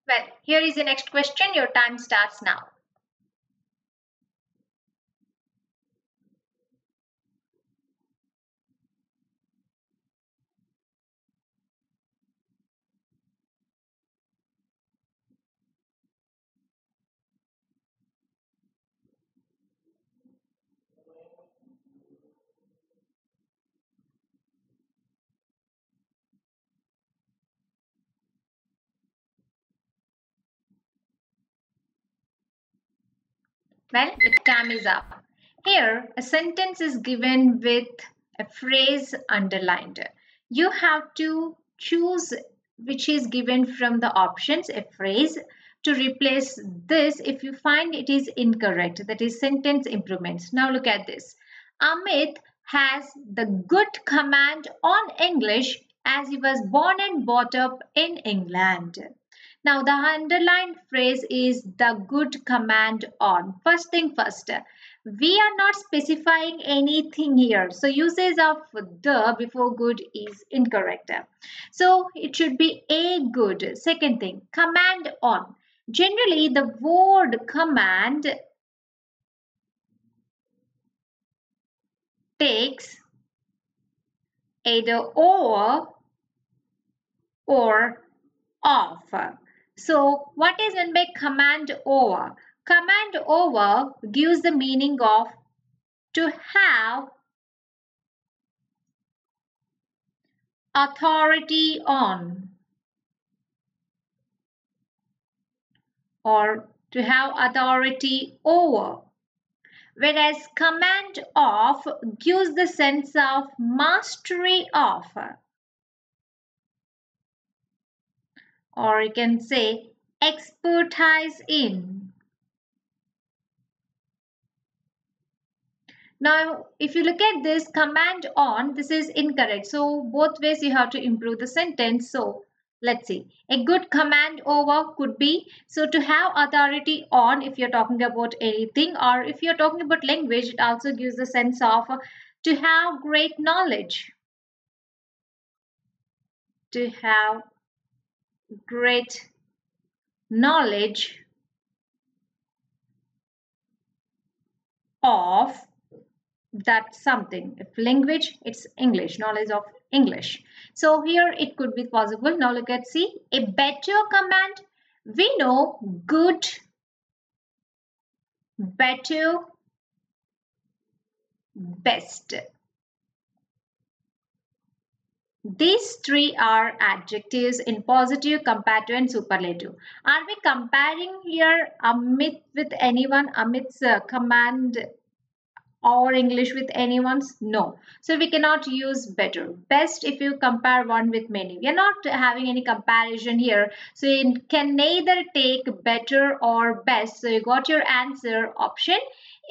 Well, here is the next question. Your time starts now. Well, your time is up. Here, a sentence is given with a phrase underlined. You have to choose which is given from the options, a phrase, to replace this if you find it is incorrect. That is sentence improvements. Now look at this. Amit has the good command on English as he was born and brought up in England. Now, the underlined phrase is the good command on. First thing first, we are not specifying anything here. So, usage of the before good is incorrect. So, it should be a good. Second thing, command on. Generally, the word command takes either over or off. So, what is meant by command over? Command over gives the meaning of to have authority on or to have authority over. Whereas command of gives the sense of mastery of, or you can say expertise in. Now, if you look at this command on, this is incorrect. So, both ways you have to improve the sentence. So, let's see. A good command over could be, so to have authority on if you're talking about anything, or if you're talking about language, it also gives the sense of to have great knowledge. To have great knowledge of that something. If language, it's English, knowledge of English. So here it could be possible. Now look at see a better command. We know good, better, best. These three are adjectives in positive, comparative and superlative. Are we comparing here Amit with anyone? Amit's command or English with anyone's? No. So we cannot use better. Best if you compare one with many. We are not having any comparison here. So you can neither take better or best. So you got your answer option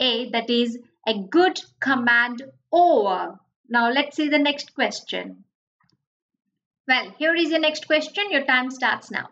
A, that is a good command over. Now let's see the next question. Well, here is the next question. Your time starts now.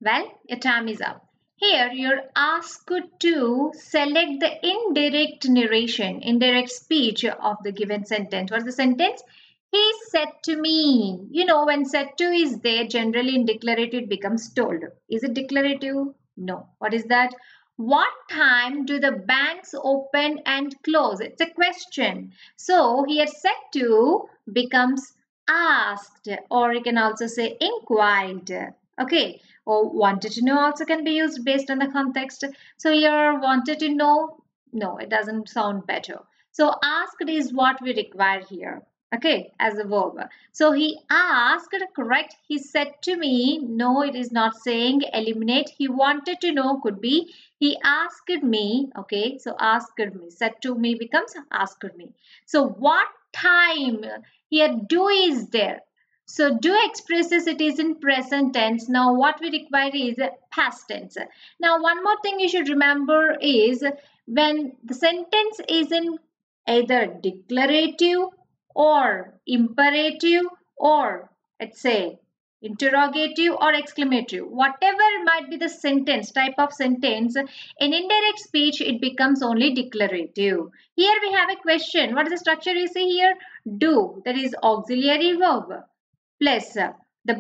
Well, your time is up. Here, you're asked to select the indirect narration, indirect speech of the given sentence. What's the sentence? He said to me. You know, when said to is there, generally in declarative it becomes told. Is it declarative? No. What is that? What time do the banks open and close? It's a question. So here said to becomes asked, or you can also say inquired. Okay, or wanted to know also can be used based on the context. So here wanted to know, no, it doesn't sound better. So asked is what we require here. Okay, as a verb. So he asked, correct. He said to me, no, it is not saying eliminate. He wanted to know could be he asked me. Okay, so asked me. Said to me becomes asked me. So what time here do is there? So do expresses it is in present tense. Now what we require is past tense. Now one more thing you should remember is when the sentence is in either declarative or imperative or let's say interrogative or exclamative, whatever might be the sentence type of sentence, in indirect speech it becomes only declarative. Here we have a question. What is the structure you see here? Do, that is auxiliary verb, plus the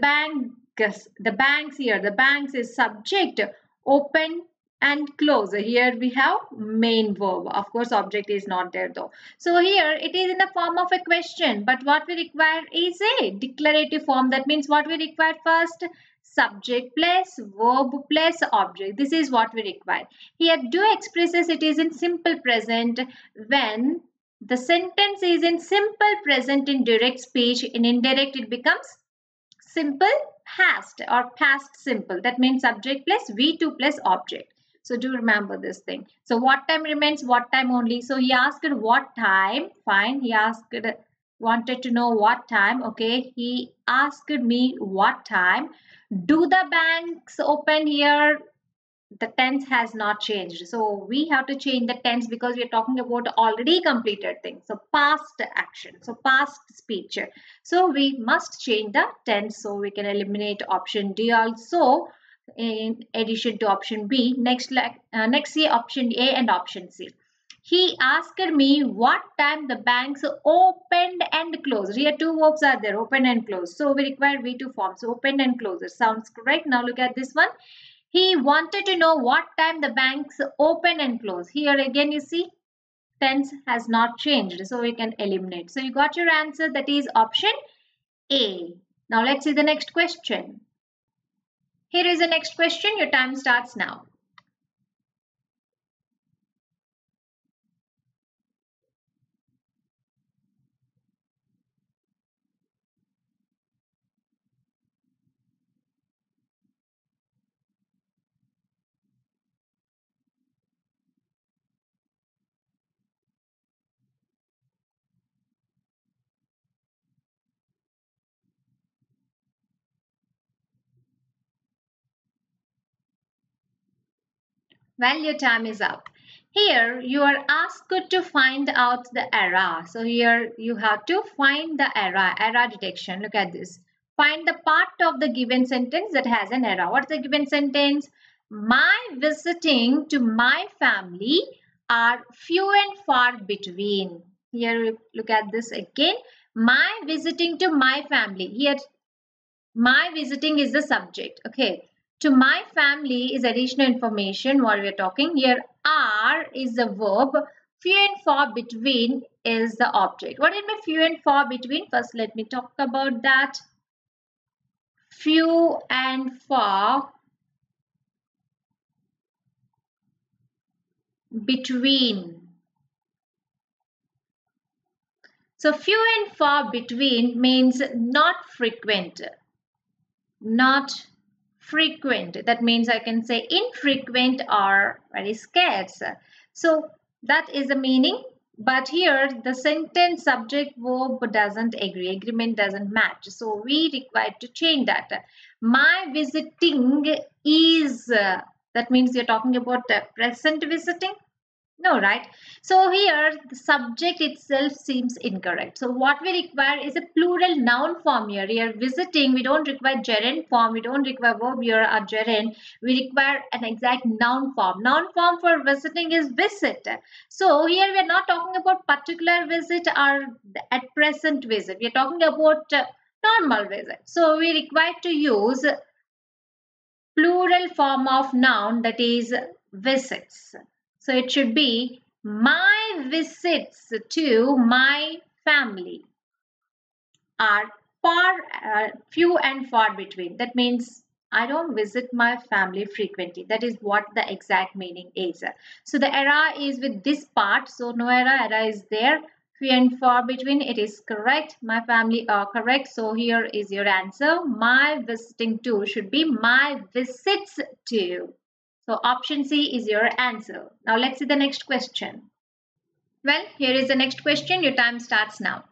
banks is subject, open and close. Here we have main verb. Of course object is not there though. So here it is in the form of a question, but what we require is a declarative form. That means what we require first, subject plus verb plus object. This is what we require. Here do expresses it is in simple present. When the sentence is in simple present in direct speech, in indirect it becomes simple past or past simple. That means subject plus V2 plus object. So do remember this thing. So what time remains? What time only? So he asked what time. Fine. He asked, wanted to know what time. Okay. He asked me what time. Do the banks open here? The tense has not changed, so we have to change the tense because we are talking about already completed thing. So past action, so past speech, so we must change the tense, so we can eliminate option D also in addition to option B. Next see option A and option C. He asked me what time the banks opened and closed. Here two verbs are there, open and close, so we require V2 forms. So open and close, it sounds correct. Now look at this one. He wanted to know what time the banks open and close. Here again you see tense has not changed, so we can eliminate. So you got your answer, that is option A. Now let's see the next question. Here is the next question. Your time starts now. Well, your time is up. Here you are asked to find out the error. So here you have to find the error detection. Look at this. Find the part of the given sentence that has an error. What's the given sentence? My visiting to my family are few and far between. Here look at this again. My visiting to my family. Here my visiting is the subject. Okay. To my family is additional information what we are talking. Here are is the verb. Few and far between is the object. What is mean few and far between? First let me talk about that. Few and far between. So few and far between means not frequent. Not frequent. That means I can say infrequent or very scarce. So that is the meaning. But here the sentence subject verb doesn't agree. Agreement doesn't match. So we require to change that. My visiting is, that means you're talking about present visiting. No, right? So here the subject itself seems incorrect. So what we require is a plural noun form here. Here visiting, we don't require gerund form. We don't require verb here or gerund. We require an exact noun form. Noun form for visiting is visit. So here we are not talking about particular visit or at present visit. We are talking about normal visit. So we require to use plural form of noun, that is visits. So it should be my visits to my family are few and far between. That means I don't visit my family frequently. That is what the exact meaning is. So the error is with this part. So no error is there. Few and far between, it is correct. My family are correct. So here is your answer. My visiting to should be my visits to. So option C is your answer. Now let's see the next question. Well, here is the next question. Your time starts now.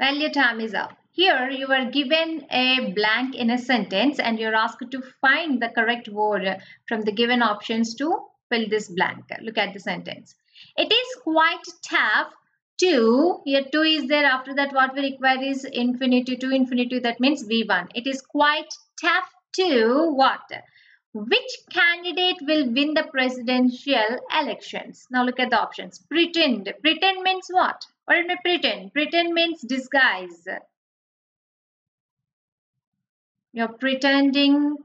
Well, your time is up. Here you are given a blank in a sentence and you're asked to find the correct word from the given options to fill this blank. Look at the sentence. It is quite tough to, here 2 is there, after that what we require is infinitive, to infinitive, that means V1. It is quite tough to what? Which candidate will win the presidential elections? Now look at the options. Pretend. Pretend means what? What do you mean pretend? Pretend means disguise. You're pretending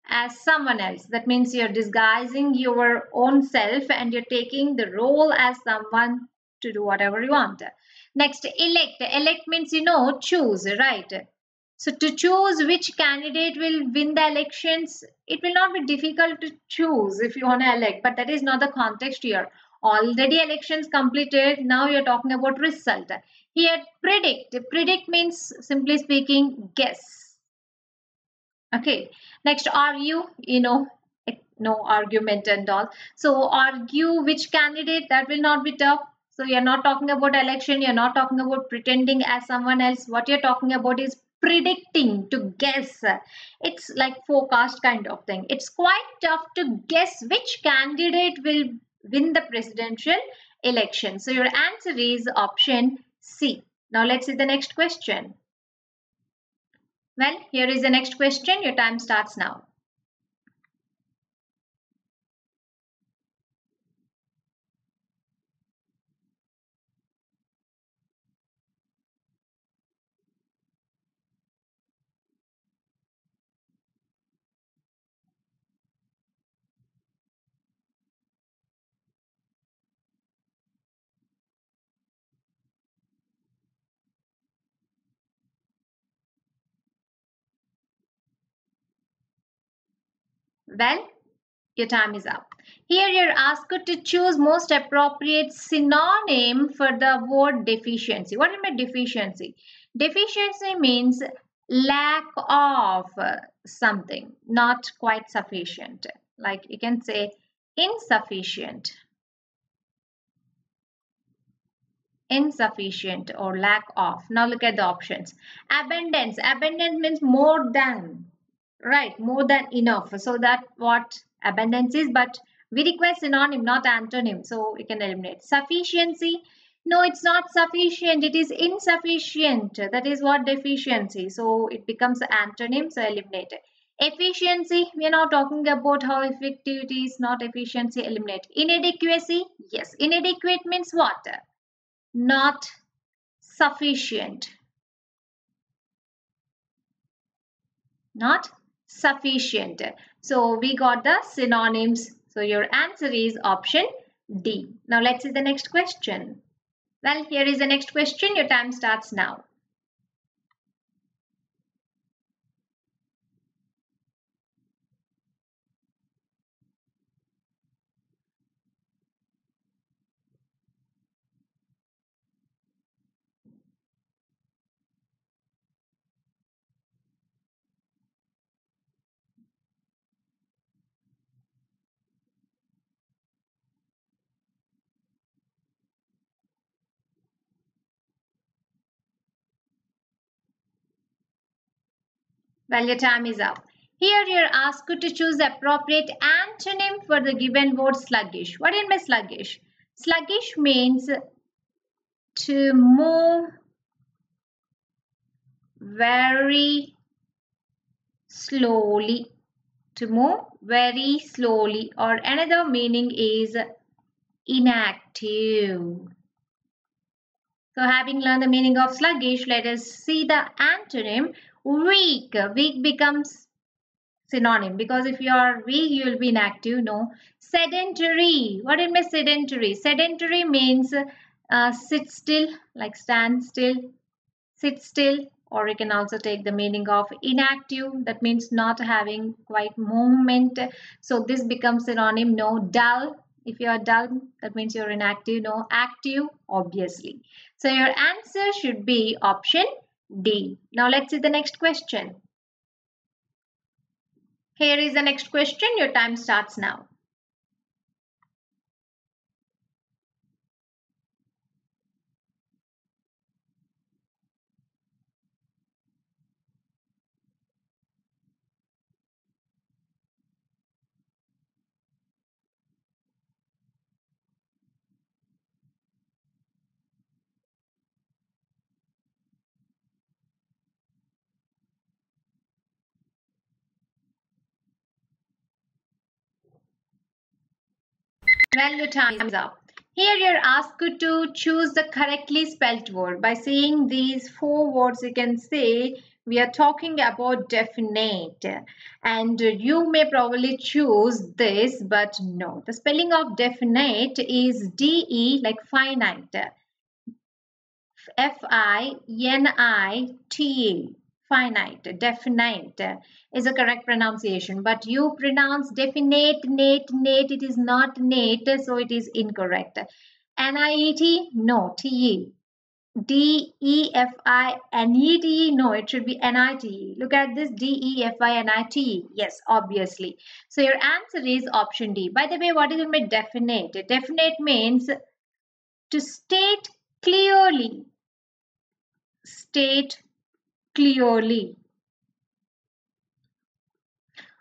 as someone else. That means you're disguising your own self and you're taking the role as someone to do whatever you want. Next, elect. Elect means, choose, right? So to choose which candidate will win the elections, it will not be difficult to choose if you want to elect, but that is not the context here. Already elections completed, now you're talking about result. Here, predict. Predict means, simply speaking, guess. Okay, next, argue, no argument and all. So argue which candidate, that will not be tough. So you're not talking about election, you're not talking about pretending as someone else. What you're talking about is predicting, to guess. It's like forecast kind of thing. It's quite tough to guess which candidate will win the presidential election. So your answer is option C. Now let's see the next question. Well, here is the next question. Your time starts now. Well, your time is up. Here you're asked to choose most appropriate synonym for the word deficiency. What do you mean deficiency? Deficiency means lack of something, not quite sufficient. Like you can say insufficient, insufficient or lack of. Now look at the options. Abundance. Abundance means more than. Right, more than enough. So that what abundance is, but we require synonym, not antonym. So we can eliminate. Sufficiency. No, it's not sufficient. It is insufficient. That is what deficiency. So it becomes antonym. So eliminate it. Efficiency. We are now talking about how effective it is, not efficiency. Eliminate. Inadequacy. Yes, inadequate means what? Not sufficient. Not sufficient. So we got the synonyms. So your answer is option D. Now let's see the next question. Well, here is the next question. Your time starts now. Well, your time is up. Here you're asked to choose the appropriate antonym for the given word sluggish. What do you mean sluggish? Sluggish means to move very slowly. To move very slowly, or another meaning is inactive. So having learned the meaning of sluggish, let us see the antonym weak. Weak becomes synonym because if you are weak, you will be inactive. No. Sedentary. What do you mean sedentary? Sedentary means sit still, like stand still, sit still, or you can also take the meaning of inactive. That means not having quite movement. So this becomes synonym. No. Dull. If you are dull, that means you're inactive. No. Active, obviously. So your answer should be option D. Now let's see the next question. Here is the next question. Your time starts now. Well, your time is up. Here you're asked to choose the correctly spelled word. By saying these four words, you can say we are talking about definite. And you may probably choose this, but no. The spelling of definite is D-E like finite. Finite. Finite, definite is a correct pronunciation, but you pronounce definite, nate, it is not nate, so it is incorrect. NIET, no, TE. DEFINET, no, it should be NITE. Look at this, DEFINITE, yes, obviously. So your answer is option D. By the way, what is it by definite? Definite means to state clearly. State clearly.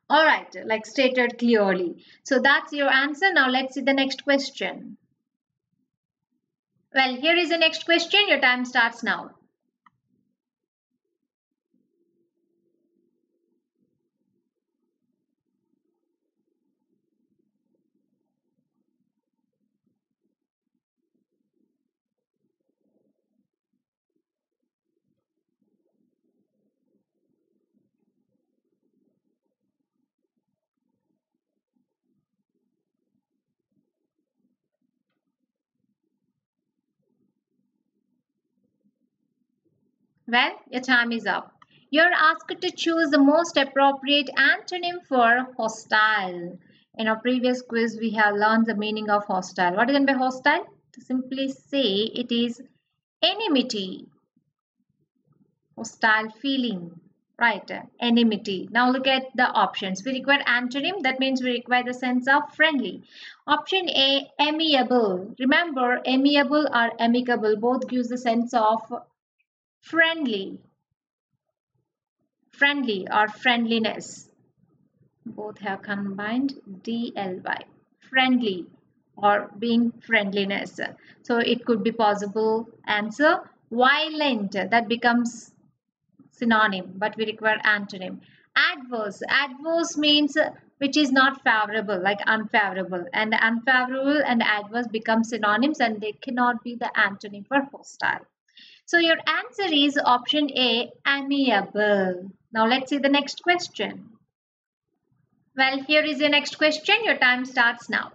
All right, like stated clearly. So that's your answer. Now let's see the next question. Well, here is the next question. Your time starts now. Well, your time is up. You're asked to choose the most appropriate antonym for hostile. In our previous quiz, we have learned the meaning of hostile. What is it by hostile? To simply say it is enmity, hostile feeling, right? Enmity. Now look at the options. We require antonym, that means we require the sense of friendly. Option A, amiable. Remember, amiable or amicable both gives the sense of friendly, friendly or friendliness. Both have combined DLY, friendly or being friendliness. So it could be possible answer. Violent, that becomes synonym, but we require antonym. Adverse. Adverse means which is not favorable, like unfavorable. And unfavorable and adverse become synonyms and they cannot be the antonym for hostile. So your answer is option A, amiable. Now let's see the next question. Well, here is your next question. Your time starts now.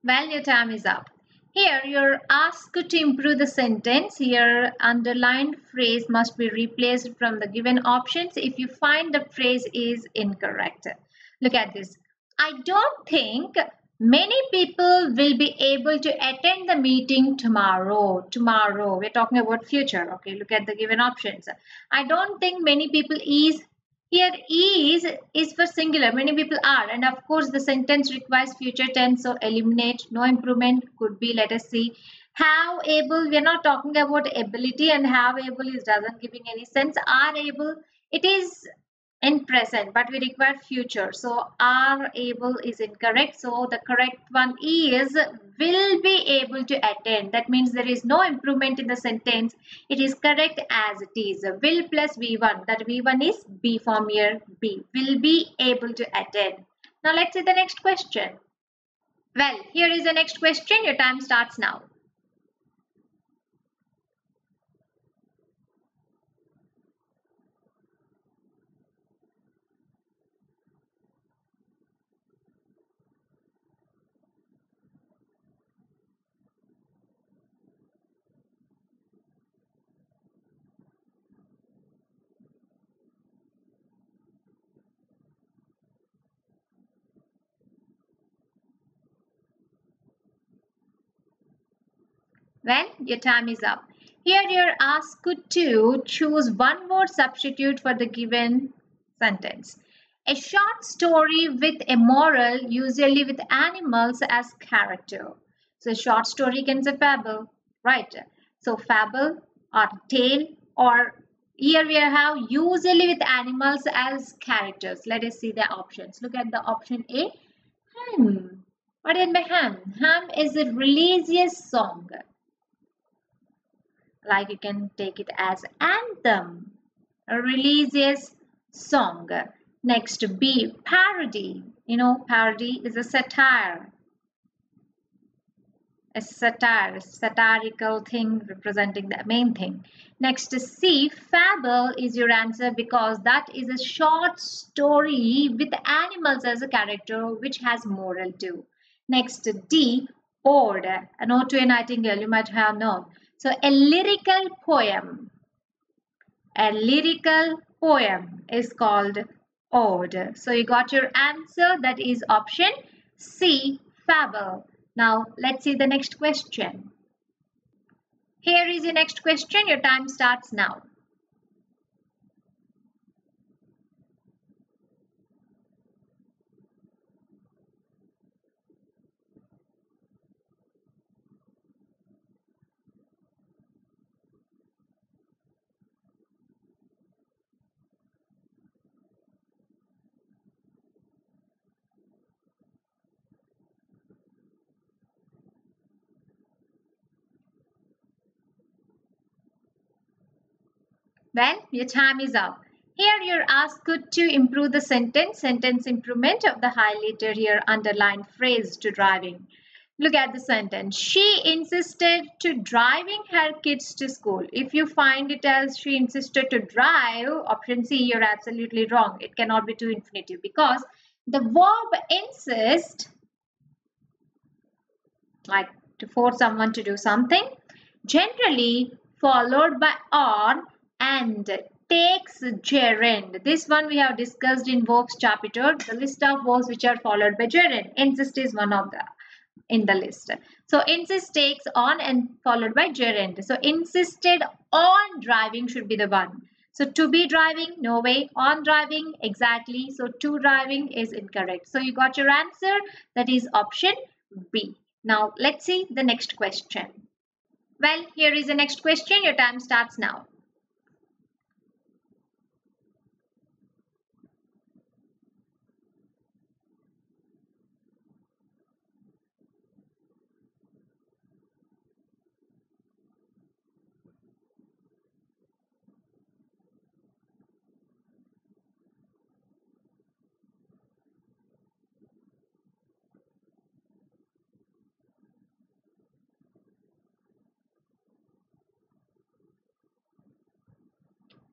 Well, your time is up. Here, you're asked to improve the sentence. Here, underlined phrase must be replaced from the given options if you find the phrase is incorrect. Look at this. I don't think many people will be able to attend the meeting tomorrow. Tomorrow, we're talking about future. Okay, look at the given options. I don't think many people is here is for singular. Many people are, and of course the sentence requires future tense, so eliminate. No improvement could be, let us see. How able, we are not talking about ability, and how able is doesn't giving any sense. Are able, it is in present, but we require future, so are able is incorrect. So the correct one is will be able to attend. That means there is no improvement in the sentence. It is correct as it is. Will plus v1, that v1 is b form here. B will be able to attend. Now let's see the next question. Well, here is the next question. Your time starts now. Well, your time is up. Here you're asked to choose one word substitute for the given sentence. A short story with a moral, usually with animals as character. So a short story can be a fable, right? So fable or tale, or here we have usually with animals as characters. Let us see the options. Look at the option A. Hymn. What is by hymn? Hymn is a religious song. Like you can take it as anthem, a religious song. Next, B, parody. You know, parody is a satire. A satire, a satirical thing representing the main thing. Next, C, fable is your answer because that is a short story with animals as a character which has moral too. Next, D, ode, an ode to a nightingale, you might have known. So, a lyrical poem. A lyrical poem is called ode. So you got your answer, that is option C, fable. Now let's see the next question. Here is your next question. Your time starts now. Well, your time is up. Here you're asked to improve the sentence improvement of the highlighted here underlined phrase to driving. Look at the sentence. She insisted to driving her kids to school. If you find it as she insisted to drive, option C, you're absolutely wrong. It cannot be to infinitive because the verb insist, like to force someone to do something, generally followed by on and takes gerund. This one we have discussed in verbs chapter, the list of verbs which are followed by gerund. Insist is one of the in the list. So insist takes on and followed by gerund. So insisted on driving should be the one. So to be driving, no way. On driving, exactly. So to driving is incorrect. So you got your answer. That is option B. Now let's see the next question. Well, here is the next question. Your time starts now.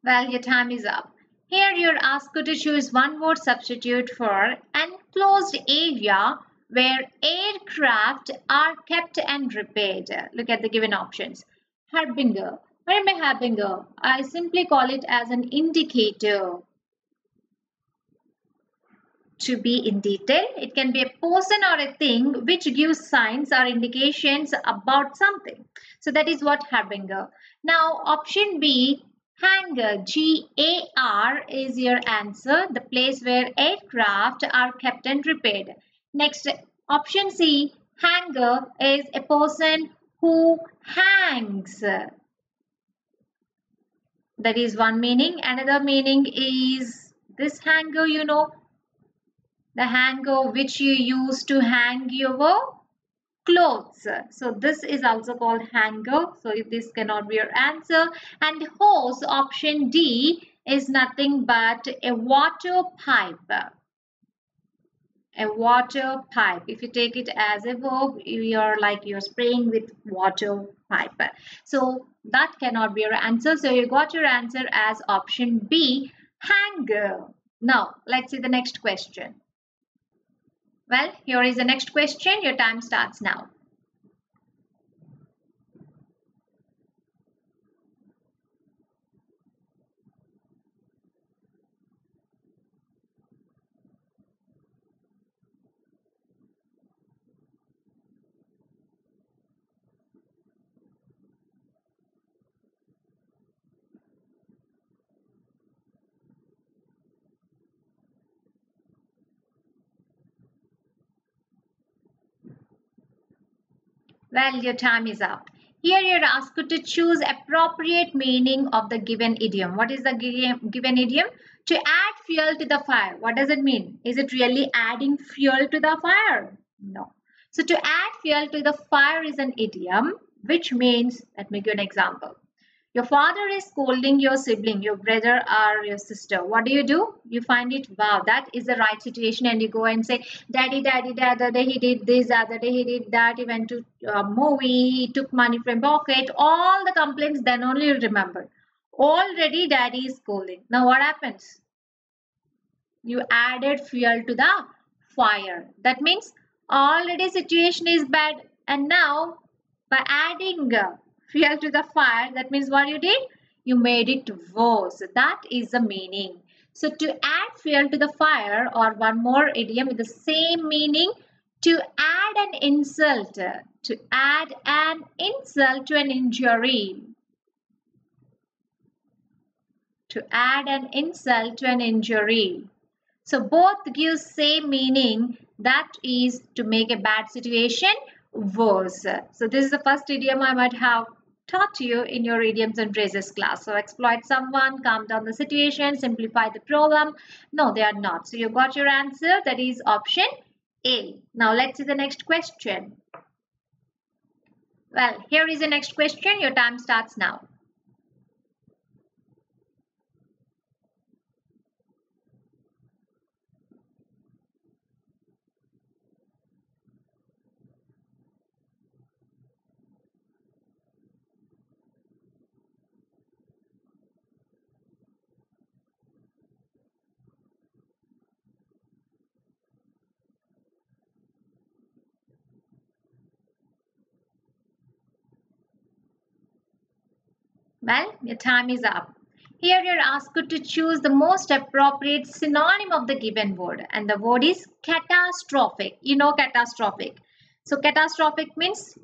Well, your time is up. Here you're asked to choose one word substitute for enclosed area where aircraft are kept and repaired. Look at the given options. Harbinger. What am I harbinger? I simply call it as an indicator. To be in detail, it can be a person or a thing which gives signs or indications about something. So that is what harbinger. Now option B, hangar, G-A-R is your answer, the place where aircraft are kept and repaired. Next, option C, hanger is a person who hangs. That is one meaning. Another meaning is this hanger, you know, the hanger which you use to hang your clothes. So this is also called hanger. So this cannot be your answer. And hose, option D, is nothing but a water pipe. A water pipe. If you take it as a verb, you're spraying with water pipe. So that cannot be your answer. So you got your answer as option B, hanger. Now let's see the next question. Well, here is the next question. Your time starts now. Well, your time is up. Here you're asked to choose appropriate meaning of the given idiom. What is the given idiom? To add fuel to the fire. What does it mean? Is it really adding fuel to the fire? No. So to add fuel to the fire is an idiom, which means, let me give an example. Your father is scolding your sibling, your brother or your sister. What do? You find it, wow, that is the right situation, and you go and say, Daddy, Daddy, the other day he did this, the other day he did that, he went to a movie, he took money from pocket, all the complaints, then only you remember. Already Daddy is scolding. Now what happens? You added fuel to the fire. That means already situation is bad, and now by adding fuel to the fire, that means what you did? You made it worse. That is the meaning. So to add fuel to the fire, or one more idiom with the same meaning, to add an insult. To add an insult to an injury. To add an insult to an injury. So both give same meaning, that is to make a bad situation worse. So this is the first idiom I might have taught you in your idioms and phrases class. So exploit someone, calm down the situation, simplify the problem. No, they are not. So you got your answer, that is option A. Now let's see the next question. Well, here is the next question. Your time starts now. Well, your time is up. Here you're asked to choose the most appropriate synonym of the given word, and the word is catastrophic. You know catastrophic. So catastrophic means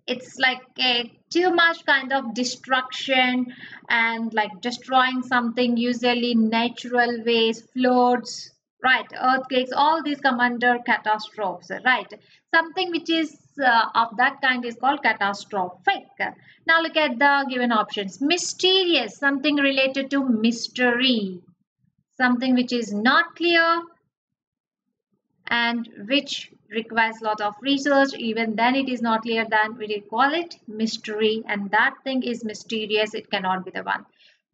it's like a too much kind of destruction and like destroying something, usually natural ways, floods, right, earthquakes, all these come under catastrophes, right? Something which is of that kind is called catastrophic. Now look at the given options. Mysterious, something related to mystery, something which is not clear and which requires a lot of research. Even then it is not clear, then we call it mystery, and that thing is mysterious. It cannot be the one.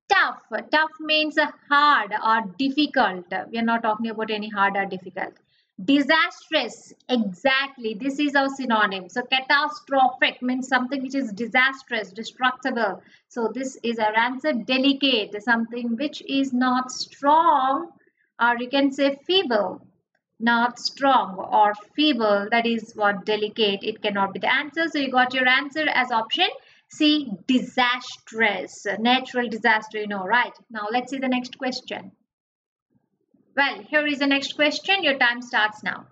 Tough. Tough means hard or difficult. We are not talking about any hard or difficult. Disastrous. Exactly. This is our synonym. So catastrophic means something which is disastrous, destructible. So this is our answer. Delicate. Something which is not strong, or you can say feeble. Not strong or feeble, that is what delicate, it cannot be the answer. So you got your answer as option C, disastrous, natural disaster, you know, right? Now let's see the next question. Well, here is the next question. Your time starts now.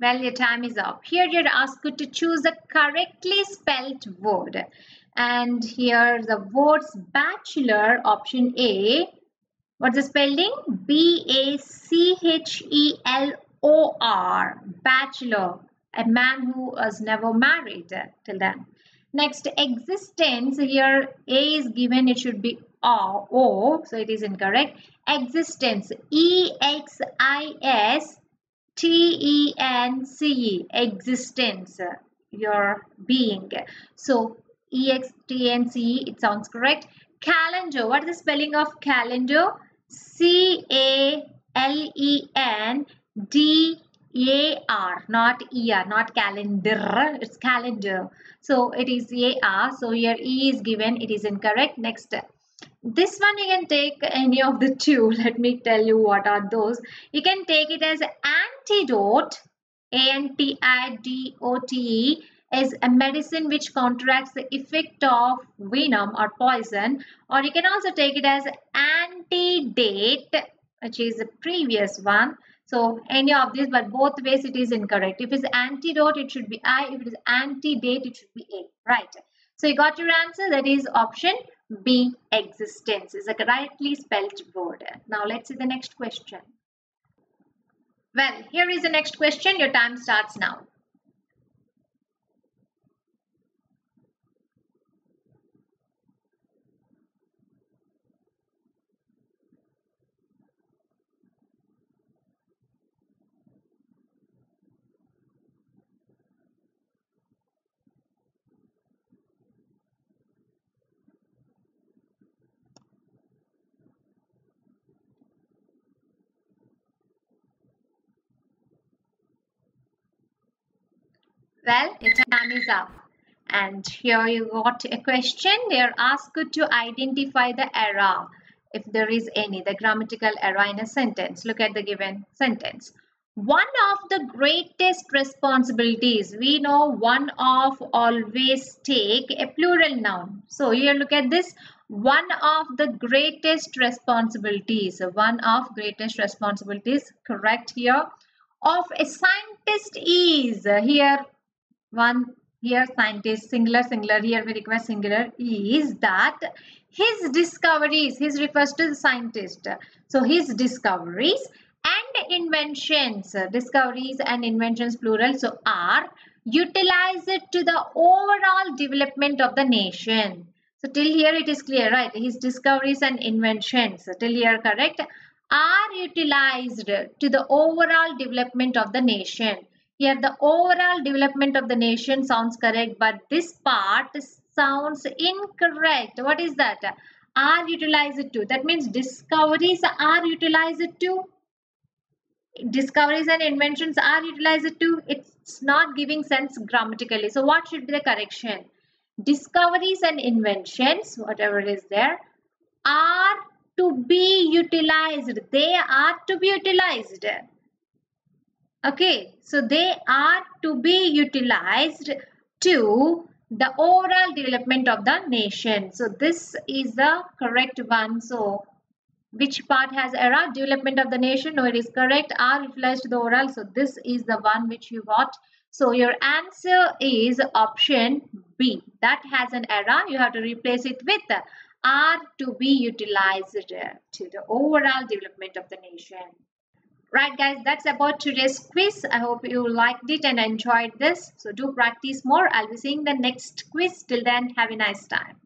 Well, your time is up. Here you're asked to choose a correctly spelled word. And here the words bachelor, option A. What's the spelling? Bachelor. Bachelor. A man who was never married till then. Next, existence. Here A is given. It should be O. So it is incorrect. Existence. EXISTENCE. Existence. Your being. So EXTNCE. It sounds correct. Calendar. What is the spelling of calendar? CALENDAR, not ER, not calendar, it's calendar. So it is AR. So here E is given, it is incorrect. Next, this one you can take any of the two. Let me tell you what are those. You can take it as antidote, ANTIDOTE, is a medicine which counteracts the effect of venom or poison, or you can also take it as antedate, which is the previous one. So any of these, but both ways it is incorrect. If it's antidote, it should be I. If it is antedate, it should be A. Right. So you got your answer. That is option B. Existence is a correctly spelled word. Now let's see the next question. Well, here is the next question. Your time starts now. Well, your time is up. And here you got a question. They are asked to identify the error, if there is any, the grammatical error in a sentence. Look at the given sentence. One of the greatest responsibilities. We know one of always take a plural noun. So here look at this. One of the greatest responsibilities. One of greatest responsibilities. Correct here. Of a scientist is. Here one, here scientist, singular, singular, here we request singular, is that his discoveries, his refers to the scientist, so his discoveries and inventions, discoveries and inventions plural, so are utilized to the overall development of the nation. So till here it is clear, right? His discoveries and inventions, so till here correct, are utilized to the overall development of the nation. Here the overall development of the nation sounds correct, but this part sounds incorrect. What is that? Are utilized to. That means discoveries are utilized to. Discoveries and inventions are utilized to. It's not giving sense grammatically. So what should be the correction? Discoveries and inventions, whatever is there, are to be utilized. They are to be utilized. Okay, so they are to be utilized to the overall development of the nation. So this is the correct one. So which part has error? Development of the nation. No, it is correct. Are utilized to the overall. So this is the one which you got. So your answer is option B. That has an error. You have to replace it with are to be utilized to the overall development of the nation. Right guys, that's about today's quiz. I hope you liked it and enjoyed this. So do practice more. I'll be seeing the next quiz. Till then, have a nice time.